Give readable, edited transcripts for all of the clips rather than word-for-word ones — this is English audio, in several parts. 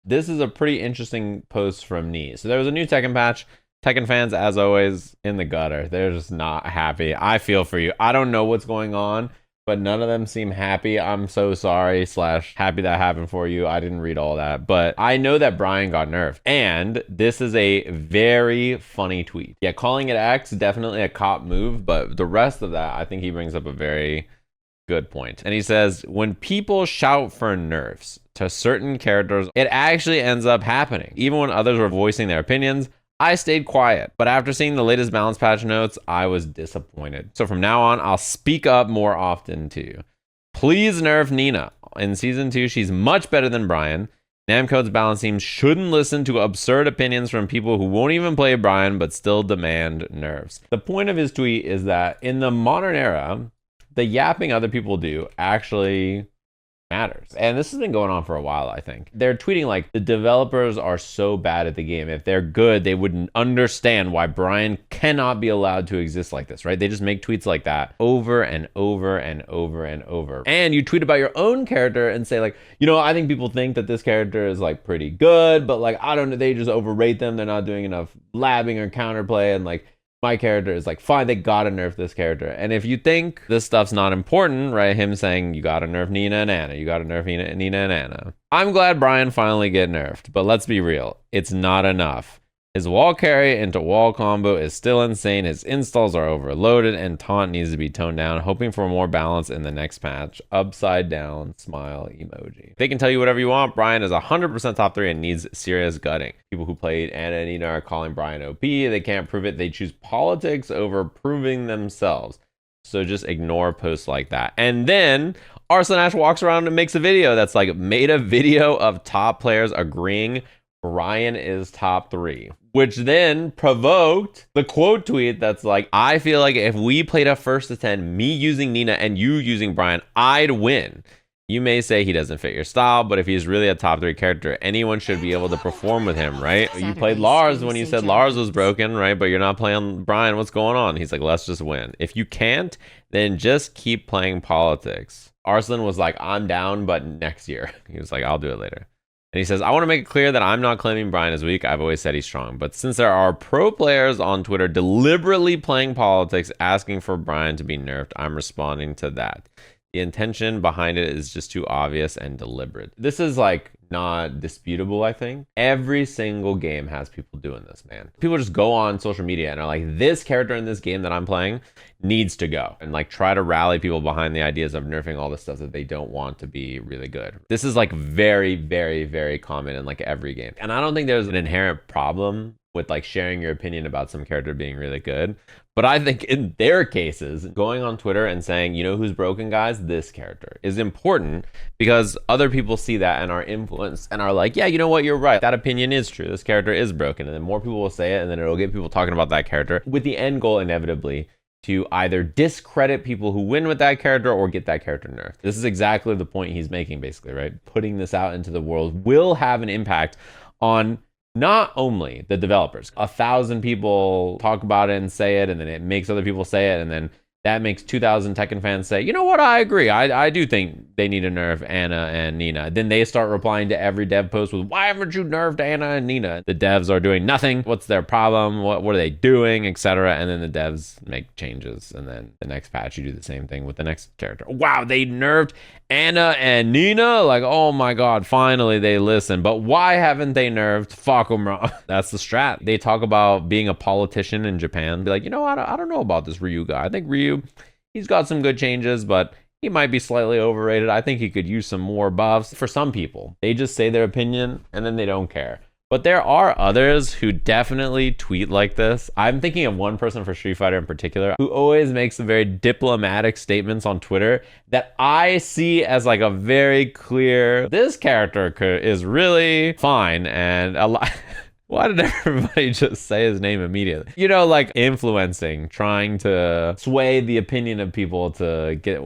This is a pretty interesting post from Nee. So there was a new Tekken patch. Tekken fans, as always, in the gutter. They're just not happy. I feel for you. I don't know what's going on, but none of them seem happy. I'm so sorry / happy that happened for you. I didn't read all that, but I know that Brian got nerfed, and this is a very funny tweet. Yeah, calling it X, definitely a cop move, but the rest of that, I think he brings up a very good point. And he says, when people shout for nerfs to certain characters, it actually ends up happening. Even when others were voicing their opinions, I stayed quiet, but after seeing the latest balance patch notes, I was disappointed. So from now on, I'll speak up more often to you. Please nerf Nina. In Season 2, she's much better than Brian. Namco's balance team shouldn't listen to absurd opinions from people who won't even play Brian, but still demand nerfs. The point of his tweet is that in the modern era, the yapping other people do actually matters. And this has been going on for a while, I think. They're tweeting like the developers are so bad at the game. If they're good, they wouldn't understand why Brian cannot be allowed to exist like this, right? They just make tweets like that over and over and over and over. And you tweet about your own character and say like, you know, I think people think that this character is like pretty good, but like, I don't know, they just overrate them. They're not doing enough labbing or counterplay, and like, my character is like, fine, they gotta nerf this character. And if you think this stuff's not important, right, him saying you gotta nerf Nina and Anna, you gotta nerf Nina and Anna. I'm glad Brian finally get nerfed, but let's be real, it's not enough. His wall carry into wall combo is still insane, his installs are overloaded, and taunt needs to be toned down, hoping for more balance in the next patch. Upside down smile emoji. They can tell you whatever you want, Brian is 100% top 3 and needs serious gutting. People who played Anna and Nina are calling Brian OP, they can't prove it, they choose politics over proving themselves. So just ignore posts like that. And then Arslan walks around and makes a video that's like, made a video of top players agreeing Brian is top 3, which then provoked the quote tweet that's like, I feel like if we played a 1st to 10, me using Nina and you using Brian, I'd win. You may say he doesn't fit your style, but if he's really a top 3 character, anyone should be able to perform with him, right? You played Lars when you said Lars was broken, right? But you're not playing Brian. What's going on? He's like, let's just win. If you can't, then just keep playing politics. Arslan was like, I'm down, but next year. He was like, I'll do it later. And he says, I want to make it clear that I'm not claiming Brian is weak. I've always said he's strong. But since there are pro players on Twitter deliberately playing politics, asking for Brian to be nerfed, I'm responding to that. The intention behind it is just too obvious and deliberate. This is like not disputable, I think. Every single game has people doing this, man. People just go on social media and are like, this character in this game that I'm playing needs to go, and like try to rally people behind the ideas of nerfing all the stuff that they don't want to be really good. This is like very, very, very common in like every game. And I don't think there's an inherent problem with like sharing your opinion about some character being really good. But I think in their cases, going on Twitter and saying, you know who's broken, guys? This character is important because other people see that and are influenced and are like, yeah, you know what? You're right. That opinion is true. This character is broken. And then more people will say it, and then it'll get people talking about that character with the end goal inevitably to either discredit people who win with that character or get that character nerfed. This is exactly the point he's making, basically, right? Putting this out into the world will have an impact on not only the developers. 1,000 people talk about it and say it, and then it makes other people say it, and then that makes 2,000 Tekken fans say, you know what, I agree. I do think they need to nerf Anna and Nina. Then they start replying to every dev post with, why haven't you nerfed Anna and Nina? The devs are doing nothing. What's their problem? What are they doing, etc. And then the devs make changes. And then the next patch, you do the same thing with the next character. Wow, they nerfed Anna and Nina? Like, oh my God, finally they listen. But why haven't they nerfed Fakumra? That's the strat. They talk about being a politician in Japan. Be like, you know, I don't know about this Ryu guy. I think Ryu, he's got some good changes, but he might be slightly overrated. I think he could use some more buffs. For some people, they just say their opinion and then they don't care. But there are others who definitely tweet like this. I'm thinking of one person for Street Fighter in particular who always makes some very diplomatic statements on Twitter that I see as like a very clear, this character is really fine, and a lot. Why did everybody just say his name immediately? You know, like influencing, trying to sway the opinion of people to get,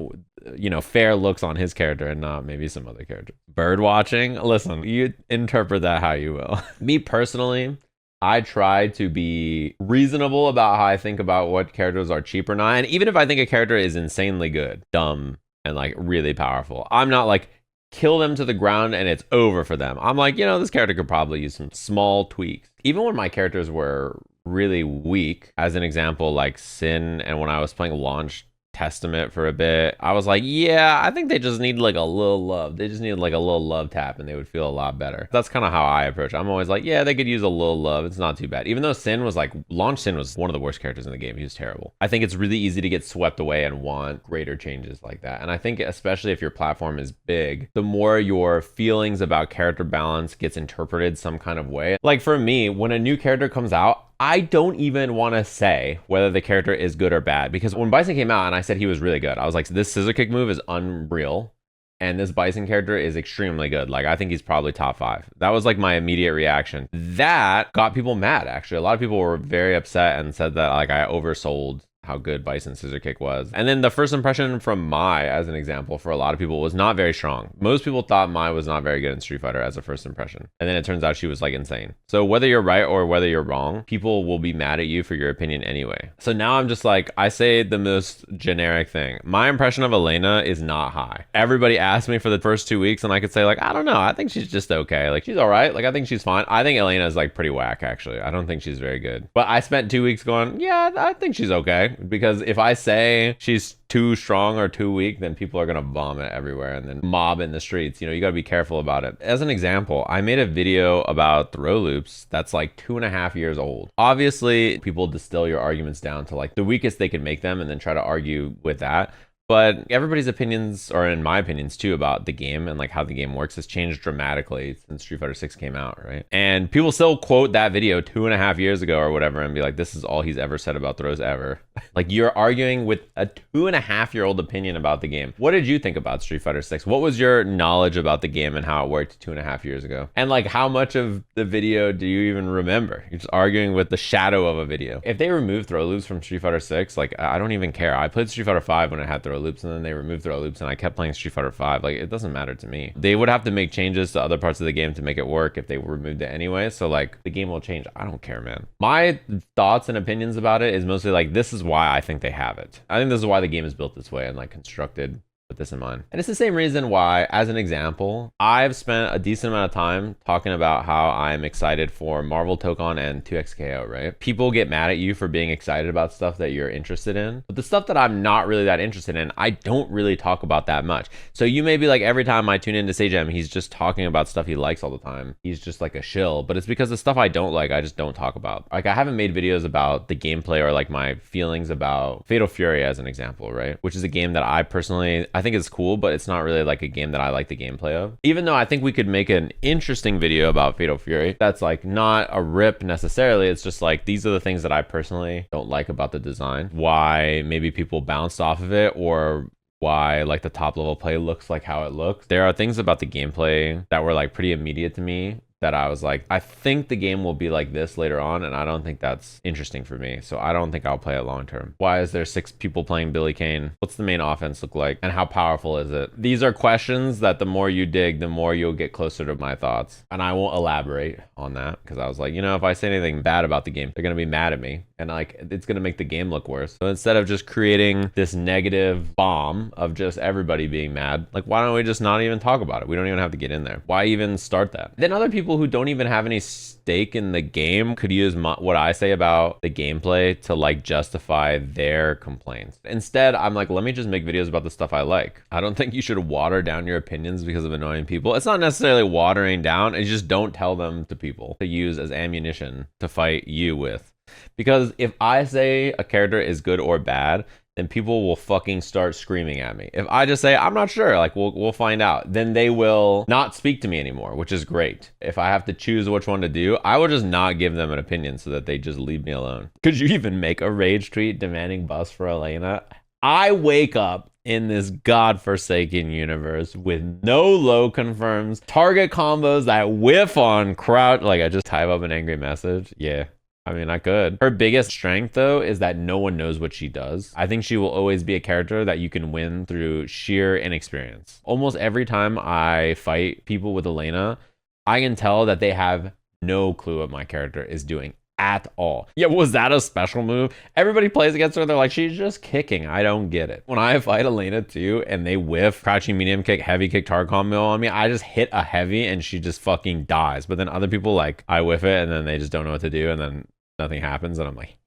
you know, fair looks on his character and not maybe some other character. Bird watching, listen, you interpret that how you will. Me personally, I try to be reasonable about how I think about what characters are cheap or not. And even if I think a character is insanely good, dumb, and like really powerful, I'm not like, kill them to the ground and it's over for them. I'm like, this character could probably use some small tweaks. Even when my characters were really weak, as an example, like Sin, and when I was playing Launch Testament for a bit, I was like, yeah, I think they just need like a little love. They just need like a little love tap and they would feel a lot better. That's kind of how I approach it. I'm always like, yeah, they could use a little love. It's not too bad. Even though Sin was like, Launch Sin was one of the worst characters in the game. He was terrible. I think it's really easy to get swept away and want greater changes like that. And I think especially if your platform is big, the more your feelings about character balance gets interpreted some kind of way. Like for me, when a new character comes out, I don't even want to say whether the character is good or bad, because when Bison came out and I said he was really good, I was like, this scissor kick move is unreal. And this Bison character is extremely good. Like, I think he's probably top 5. That was like my immediate reaction. That got people mad, actually. A lot of people were very upset and said that like I oversold how good Bison scissor kick was. And then the first impression from Mai, as an example, for a lot of people was not very strong. Most people thought Mai was not very good in Street Fighter as a first impression. And then it turns out she was like insane. So whether you're right or whether you're wrong, people will be mad at you for your opinion anyway. So now I'm just like, I say the most generic thing. My impression of Elena is not high. Everybody asked me for the first 2 weeks and I could say like, I don't know. I think she's just okay. Like she's all right. Like I think she's fine. I think Elena is like pretty whack actually. I don't think she's very good. But I spent 2 weeks going, yeah, I think she's okay. Because if I say she's too strong or too weak, then people are gonna vomit everywhere and then mob in the streets. You gotta be careful about it. As an example, I made a video about throw loops that's like 2.5 years old. Obviously, people distill your arguments down to like the weakest they can make them and then try to argue with that. But everybody's opinions, or in my opinions too, about the game and like how the game works has changed dramatically since Street Fighter 6 came out, right? And people still quote that video 2.5 years ago or whatever and be like, this is all he's ever said about throws ever. Like you're arguing with a 2.5-year-old opinion about the game. What did you think about Street Fighter 6? What was your knowledge about the game and how it worked 2.5 years ago? And like how much of the video do you even remember? You're just arguing with the shadow of a video. If they remove throw loops from Street Fighter 6, like I don't even care. I played Street Fighter 5 when it had throw loops and then they removed throw loops and I kept playing Street Fighter 5. Like it doesn't matter to me. They would have to make changes to other parts of the game to make it work if they removed it anyway. So like the game will change. I don't care, man. My thoughts and opinions about it is mostly like, this is why I think they have it. I think this is why the game is built this way and like constructed with this in mind. And it's the same reason why, as an example, I've spent a decent amount of time talking about how I'm excited for Marvel Tokon and 2XKO, right? People get mad at you for being excited about stuff that you're interested in. But the stuff that I'm not really that interested in, I don't really talk about that much. So you may be like, every time I tune into Sajam, he's just talking about stuff he likes all the time. He's just like a shill. But it's because the stuff I don't like, I just don't talk about. Like I haven't made videos about the gameplay or like my feelings about Fatal Fury as an example, right? Which is a game that I personally, I think it's cool, but it's not really like a game that I like the gameplay of. Even though I think we could make an interesting video about Fatal Fury that's like not a rip necessarily, it's just like these are the things that I personally don't like about the design, why maybe people bounced off of it, or why like the top level play looks like how it looks. There are things about the gameplay that were like pretty immediate to me that I was like, I think the game will be like this later on, and I don't think that's interesting for me. So I don't think I'll play it long term. Why is there 6 people playing Billy Kane? What's the main offense look like? And how powerful is it? These are questions that the more you dig, the more you'll get closer to my thoughts. And I won't elaborate on that because I was like, if I say anything bad about the game, they're going to be mad at me. And like, it's going to make the game look worse. So instead of just creating this negative bomb of just everybody being mad, like, why don't we just not even talk about it? We don't even have to get in there. Why even start that? Then other people who don't even have any stake in the game could use what I say about the gameplay to like justify their complaints. Instead, I'm like, let me just make videos about the stuff I like. I don't think you should water down your opinions because of annoying people. It's not necessarily watering down. It's just don't tell them to people to use as ammunition to fight you with. Because if I say a character is good or bad, then people will fucking start screaming at me. If I just say, I'm not sure, like we'll find out, then they will not speak to me anymore, which is great. If I have to choose which one to do, I will just not give them an opinion so that they just leave me alone. Could you even make a rage tweet demanding buffs for Elena? I wake up in this godforsaken universe with no low confirms, target combos that whiff on crouch. Like I just type up an angry message. Yeah. I mean, I could. Her biggest strength, though, is that no one knows what she does. I think she will always be a character that you can win through sheer inexperience. Almost every time I fight people with Elena, I can tell that they have no clue what my character is doing at all. Yeah, was that a special move? Everybody plays against her. They're like, she's just kicking. I don't get it. When I fight Elena too, and they whiff crouching medium kick, heavy kick, target combo on me, I just hit a heavy and she just fucking dies. But then other people, like, I whiff it and then they just don't know what to do and then nothing happens and I'm like,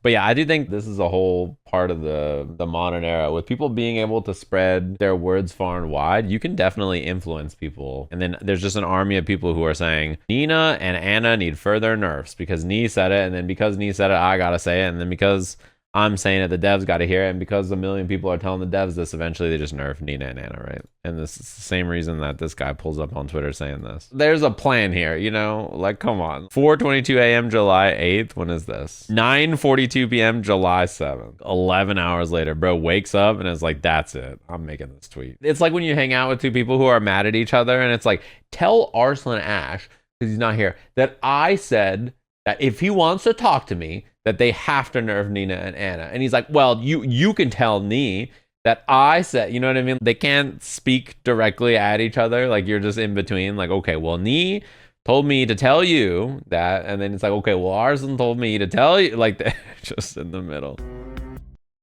But yeah, I do think this is a whole part of the modern era. With people being able to spread their words far and wide, you can definitely influence people. And then there's just an army of people who are saying, Nina and Anna need further nerfs because Nee said it. And then because Nee said it, I gotta say it. And then because I'm saying it, the devs got to hear it. And because a million people are telling the devs this, eventually they just nerf Nina and Anna, right? And this is the same reason that this guy pulls up on Twitter saying this. There's a plan here, you know? Like, come on. 4:22 a.m. July 8th. When is this? 9:42 p.m. July 7th. 11 hours later, bro wakes up and is like, that's it. I'm making this tweet. It's like when you hang out with two people who are mad at each other and it's like, tell Arslan Ash, because he's not here, that I said that if he wants to talk to me, that they have to nerf Nina and Anna. And he's like, well, you can tell Nee that I said, you know what I mean? They can't speak directly at each other. Like, you're just in between. Like, okay, well, Nee told me to tell you that. And then it's like, okay, well, Arslan told me to tell you. Like, they're just in the middle.